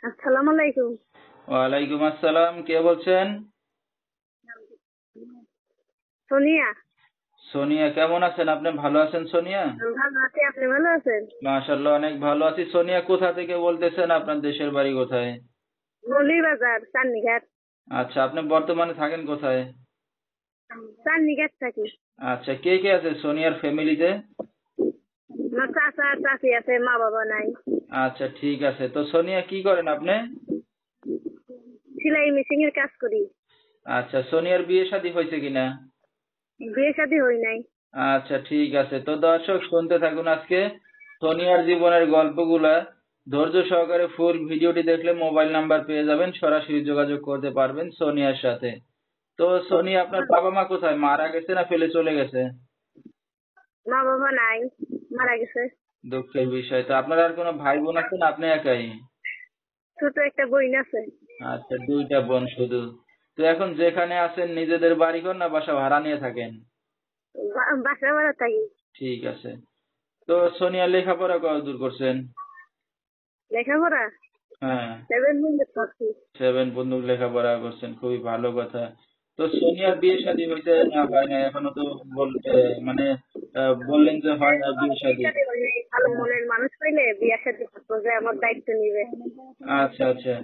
আসসালামু আলাইকুম। ওয়ালাইকুম আসসালাম। কে বলছেন? সোনিয়া। সোনিয়া, কেমন আছেন আপনি? ভালো আছেন সোনিয়া? আমি ভালো আছি, আপনি ভালো আছেন? মাশাআল্লাহ, অনেক ভালো আছি। সোনিয়া, কোথা থেকে বলতেছেন? আপনার দেশের বাড়ি কোথায়? মৌলভীবাজার, চান্দিঘাট। আচ্ছা, আপনি বর্তমানে থাকেন কোথায়? চান্দিঘাট থাকি। আচ্ছা, কে কে আছে সোনিয়ার ফ্যামিলিতে? আমার চাচা চাচি আছে, মা বাবা নাই। আচ্ছা, ঠিক আছে। তো সোনিয়া, কি করেন আপনি? সেলাই মেশিনের কাজ করি। আচ্ছা, সোনিয়ার বিয়ে শাদী হয়েছে কিনা? বিয়ে শাদী হই নাই। আচ্ছা, ঠিক আছে। তো দর্শক, শুনতে থাকুন আজকে সোনিয়ার জীবনের গল্পগুলা। ধৈর্য সহকারে ফুল ভিডিওটি দেখলে মোবাইল নাম্বার পেয়ে যাবেন, সরাসরি যোগাযোগ করতে পারবেন সোনিয়ার সাথে। তো সোনিয়া, আপনার বাবা মা কোথায়? মারা গেছে না ফেলে চলে গেছে? মা বাবা নাই, মারা গেছে। দুঃখের বিষয়। তো আপনার আর কোনো ভাই বোন আছে না আপনি একাই? ছোট একটা বোন আছে। আচ্ছা, দুইটা বোন শুধু। তো এখন যেখানে আছেন নিজেদের বাড়িঘর না বাসা ভাড়া নিয়ে থাকেন? বাসা ভাড়া থাকি। ঠিক আছে। তো সোনিয়া লেখাপড়া কতদূর করছেন? লেখাপড়া হ্যাঁ, 7 পর্যন্ত করছি। 7 পর্যন্ত লেখাপড়া করছেন, খুবই ভালো কথা। তো সোনিয়ার বিয়ে শাদী হইতে না হয় না এখনো তো মানে বললেন যে হয় না বিয়ে বিয়ে শাদী। শাদী হয় নাই, ভালো মনের মানুষ পাইলে বিয়ে শাদী করবো, যে আমার দায়িত্ব নিবে। আচ্ছা আচ্ছা।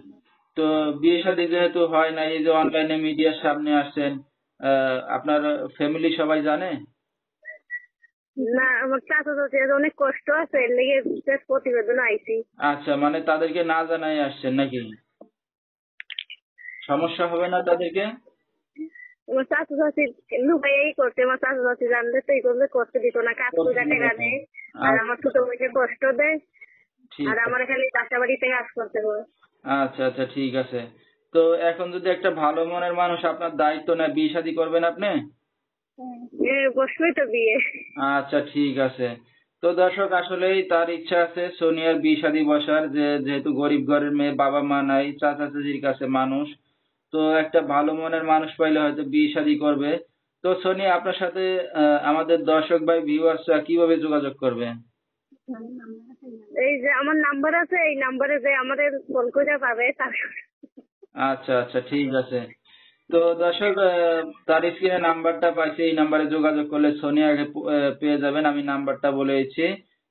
তো বিয়ে শাদী যেহেতু হয় না, এই যে অনলাইনে মিডিয়ার সামনে আসছেন, আপনার ফ্যামিলি সবাই জানে? না, আমার চাচা চাচির অনেক কষ্ট আছে, এর লেগে বিশেষ প্রতিবেদন আইছি। আচ্ছা, মানে তাদেরকে না জানাই আসছেন নাকি? সমস্যা হবে না তাদেরকে? আমার চাচা চাচি লুকাইয়াই করতে, আমার চাচা চাচি জানলে তো এই করলে করতে দিত না, কাজ করে টাকা নেয়। আর আমার ছোট বোনকে কষ্ট দেয়। ঠিক আর আমার খালি বাসা বাড়িতে কাজ করতে হবে। আচ্ছা আচ্ছা, ঠিক আছে। তো এখন যদি একটা ভালো মনের মানুষ আপনার দায়িত্ব নেয়, বিয়ে শাদী করবেন আপনি? বসলোই তো বিয়ে। আচ্ছা, ঠিক আছে। তো দর্শক, আসলেই তার ইচ্ছা আছে সোনিয়ার বিয়ে শাদী বসার, যেহেতু গরিব ঘরের মেয়ে, বাবা মা নাই, চাচা চাচির কাছে মানুষ। তো একটা ভালো মনের মানুষ পাইলে হয়তো বিয়ে শাদী করবে। তো সোনিয়া, আপনার সাথে আমাদের দর্শক ভাই ভিউয়ার্সরা কিভাবে যোগাযোগ করবে? এই যে আমার নাম্বার আছে, এই নাম্বারে যে আমাদের ফোন করে পাবে তারপর। আচ্ছা আচ্ছা, ঠিক আছে। তো দর্শক, তার স্ক্রিনে নাম্বারটা পাইছে, এই নাম্বারে যোগাযোগ করলে সোনিয়াকে পেয়ে যাবেন। আমি নাম্বারটা বলে দিচ্ছি,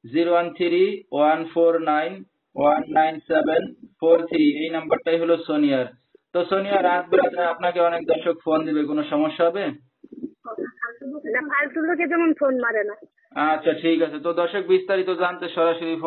013-149-19743। এই নাম্বারটাই হলো সোনিয়ার। তো সোনিয়া, রাত বেলাতে আপনাকে অনেক দর্শক ফোন দিবে, কোনো সমস্যা হবে? না, ফালতু লোকে যেমন ফোন মারে না। আচ্ছা, ঠিক আছে। তো দর্শক, বিস্তারিত জানতে সরাসরি ফোন